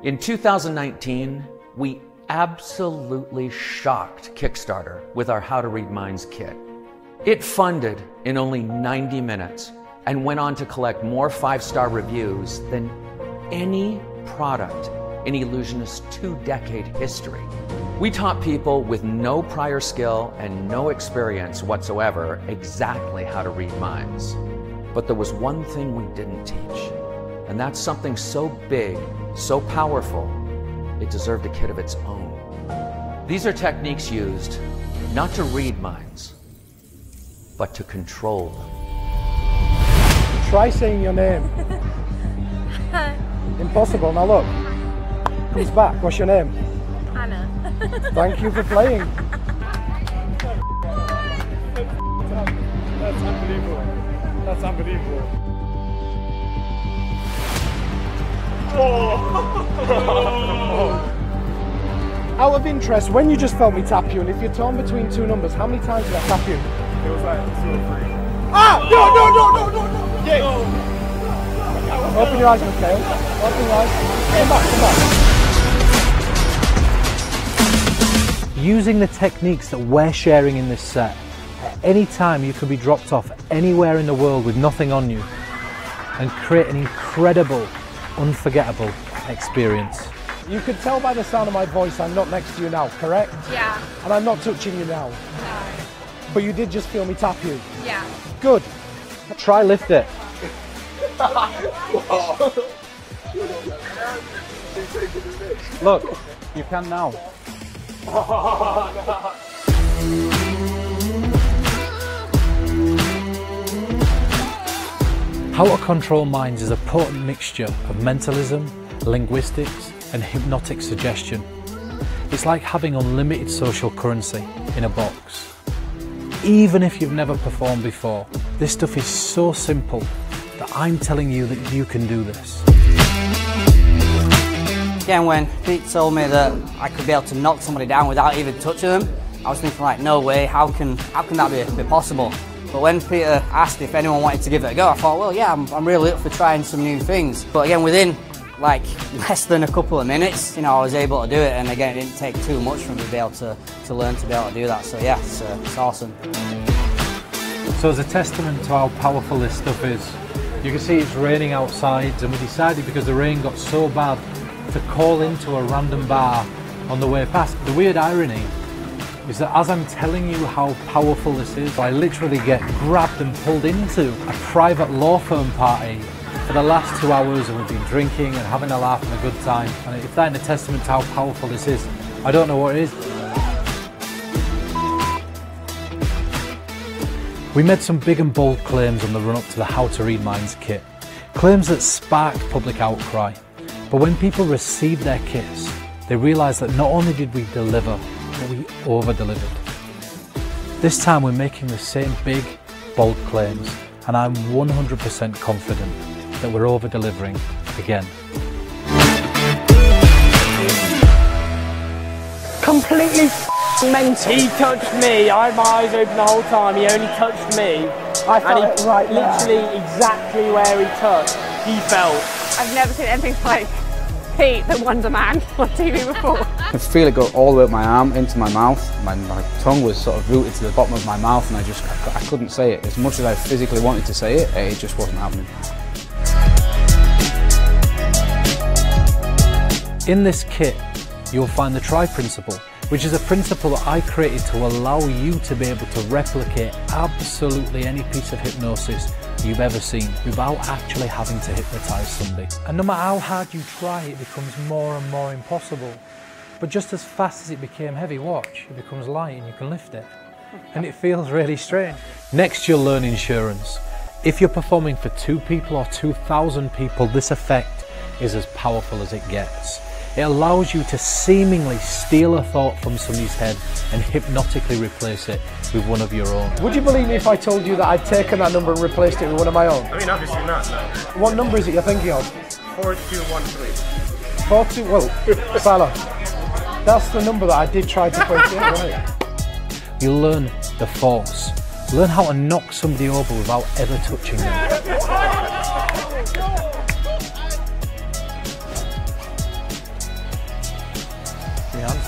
In 2019, we absolutely shocked Kickstarter with our How to Read Minds kit. It funded in only 90 minutes and went on to collect more 5-star reviews than any product in Illusionist's 2-decade history. We taught people with no prior skill and no experience whatsoever exactly how to read minds. But there was one thing we didn't teach, and that's something so big, so powerful, it deserved a kit of its own. These are techniques used not to read minds, but to control them. Try saying your name. Impossible. Now look. Comes back. What's your name? Anna. Thank you for playing. That's unbelievable. That's unbelievable. Out of interest, when you just felt me tap you, and if you're torn between two numbers, how many times did I tap you? It was like 2 or 3. Ah! No! Yeah. Open your eyes, Mikhail. Open your eyes. Come back. Using the techniques that we're sharing in this set, at any time you could be dropped off anywhere in the world with nothing on you and create an incredible, unforgettable experience. You could tell by the sound of my voice I'm not next to you now, correct? Yeah. And I'm not touching you now. No. But you did just feel me tap you. Yeah. Good. Try lift it. Look, you can now. How to control minds is a potent mixture of mentalism, linguistics, and hypnotic suggestion. It's like having unlimited social currency in a box. Even if you've never performed before, this stuff is so simple that I'm telling you that you can do this. Again, when Pete told me that I could be able to knock somebody down without even touching them, I was thinking like, no way, how can that be possible? But when Peter asked if anyone wanted to give it a go, I thought, well, yeah, I'm really up for trying some new things. But again, within like less than a couple of minutes, you know, I was able to do it, and again, it didn't take too much for me to be able to learn to be able to do that. So yeah, it's awesome. So as a testament to how powerful this stuff is, you can see it's raining outside, and we decided, because the rain got so bad, to call into a random bar on the way past. The weird irony is that as I'm telling you how powerful this is, I literally get grabbed and pulled into a private law firm party for the last 2 hours, and we've been drinking and having a laugh and a good time. And if that ain't a testament to how powerful this is, I don't know what it is. We made some big and bold claims on the run up to the How to Read Minds kit. Claims that sparked public outcry. But when people received their kits, they realised that not only did we deliver, but we over-delivered. This time we're making the same big, bold claims, and I'm 100% confident that we're over-delivering again. Completely mental. He touched me. I had my eyes open the whole time. He only touched me. I felt and right literally exactly where he touched, he felt. I've never seen anything like Pete, the Wonder Man, on TV before. I could feel it go all the way up my arm into my mouth. My tongue was sort of rooted to the bottom of my mouth, and I couldn't say it. As much as I physically wanted to say it, it just wasn't happening. In this kit, you'll find the try principle, which is a principle that I created to allow you to be able to replicate absolutely any piece of hypnosis you've ever seen without actually having to hypnotize somebody. And no matter how hard you try, it becomes more and more impossible. But just as fast as it became heavy, watch, it becomes light and you can lift it. And it feels really strange. Next, you'll learn insurance. If you're performing for 2 people or 2,000 people, this effect is as powerful as it gets. It allows you to seemingly steal a thought from somebody's head and hypnotically replace it with one of your own. Would you believe me if I told you that I'd taken that number and replaced it with one of my own? I mean, obviously not, no. What number is it you're thinking of? 4213. 42, well, Salah, that's the number that I did try to place in, right? You'll learn the force. Learn how to knock somebody over without ever touching them.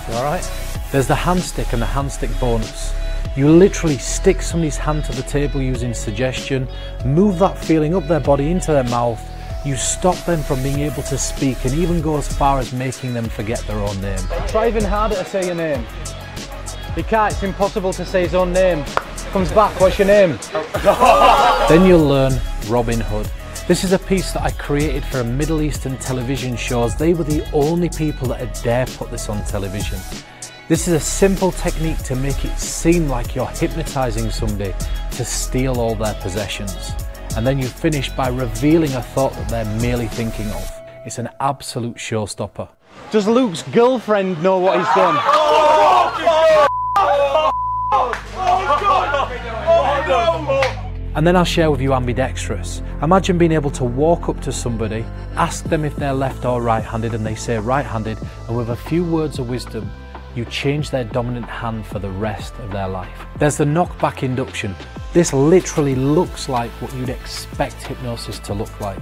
You alright? There's the hand stick and the hand stick bonus. You literally stick somebody's hand to the table using suggestion, move that feeling up their body into their mouth, you stop them from being able to speak and even go as far as making them forget their own name. Try even harder to say your name. You can't, it's impossible to say his own name. Comes back, what's your name? Then you'll learn Robin Hood. This is a piece that I created for a Middle Eastern television show, as they were the only people that had dare put this on television. This is a simple technique to make it seem like you're hypnotizing somebody to steal all their possessions. And then you finish by revealing a thought that they're merely thinking of. It's an absolute showstopper. Does Luke's girlfriend know what he's done? And then I'll share with you ambidextrous. Imagine being able to walk up to somebody, ask them if they're left or right-handed, and they say right-handed, and with a few words of wisdom, you change their dominant hand for the rest of their life. There's the knockback induction. This literally looks like what you'd expect hypnosis to look like.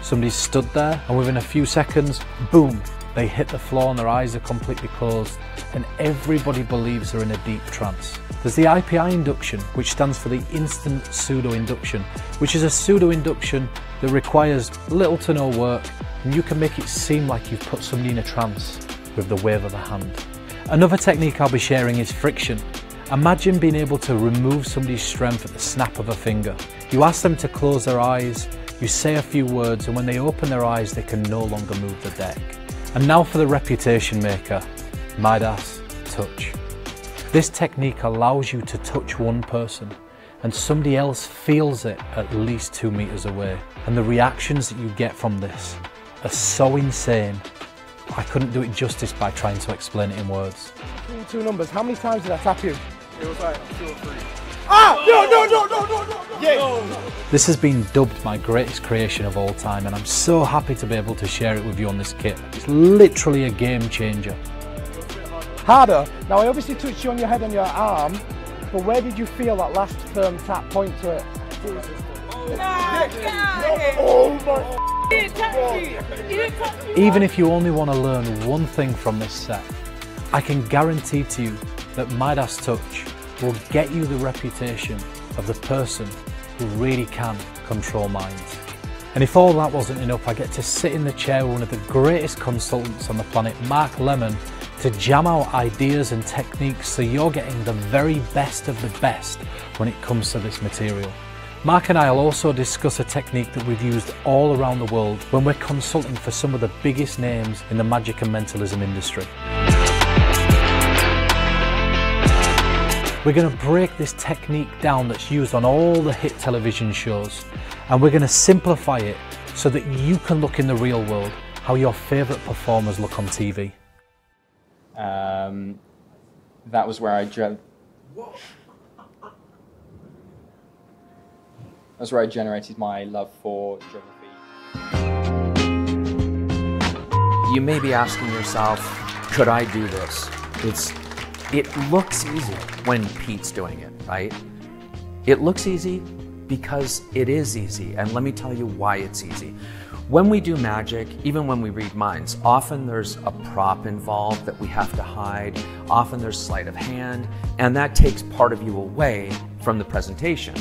Somebody's stood there, and within a few seconds, boom, they hit the floor and their eyes are completely closed, and everybody believes they're in a deep trance. There's the Ipi Induction, which stands for the instant pseudo-induction, which is a pseudo-induction that requires little to no work, and you can make it seem like you've put somebody in a trance with the wave of a hand. Another technique I'll be sharing is friction. Imagine being able to remove somebody's strength at the snap of a finger. You ask them to close their eyes, you say a few words, and when they open their eyes, they can no longer move the deck. And now for the reputation maker, Midas touch. This technique allows you to touch one person and somebody else feels it at least 2 meters away. And the reactions that you get from this are so insane. I couldn't do it justice by trying to explain it in words. Between two numbers, how many times did I tap you? It was like 2 or 3. Ah! No! Yeah! This has been dubbed my greatest creation of all time, and I'm so happy to be able to share it with you on this kit. It's literally a game changer. Harder? Now I obviously touched you on your head and your arm, but where did you feel that last firm tap? Point to it. Even if you only want to learn one thing from this set, I can guarantee to you that Midas Touch will get you the reputation of the person who really can control minds. And if all that wasn't enough, I get to sit in the chair with one of the greatest consultants on the planet, Mark Lemon, to jam out ideas and techniques so you're getting the very best of the best when it comes to this material. Mark and I will also discuss a technique that we've used all around the world when we're consulting for some of the biggest names in the magic and mentalism industry. We're going to break this technique down that's used on all the hit television shows, and we're going to simplify it so that you can look in the real world how your favourite performers look on TV. That was where I That's where I generated my love for geography. You may be asking yourself, could I do this? It looks easy when Pete's doing it, right? It looks easy because it is easy, and let me tell you why it's easy. When we do magic, even when we read minds, often there's a prop involved that we have to hide, often there's sleight of hand, and that takes part of you away from the presentation.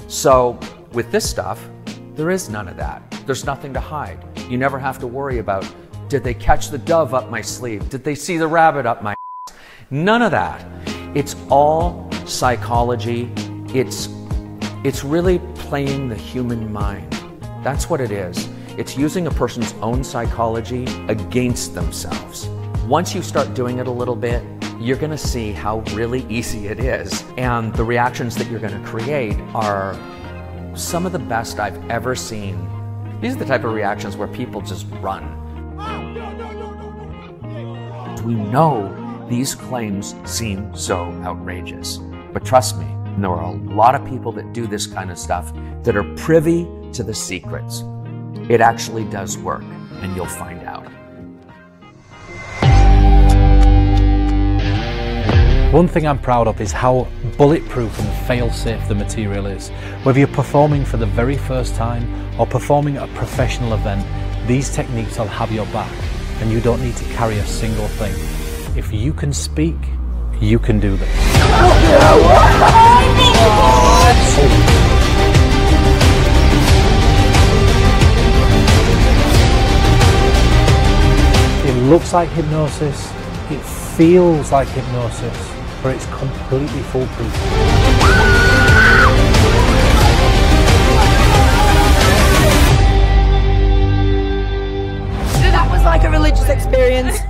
So with this stuff, there is none of that. There's nothing to hide. You never have to worry about, did they catch the dove up my sleeve? Did they see the rabbit up my ass? None of that. It's all psychology. It's really playing the human mind. That's what it is. It's using a person's own psychology against themselves. Once you start doing it a little bit, you're gonna see how really easy it is. And the reactions that you're gonna create are some of the best I've ever seen. These are the type of reactions where people just run. We know these claims seem so outrageous, but trust me, there are a lot of people that do this kind of stuff that are privy to the secrets. It actually does work, and you'll find out. One thing I'm proud of is how bulletproof and fail-safe the material is. Whether you're performing for the very first time or performing at a professional event, these techniques will have your back, and you don't need to carry a single thing. If you can speak, you can do this. It looks like hypnosis, it feels like hypnosis, but it's completely foolproof. That was like a religious experience.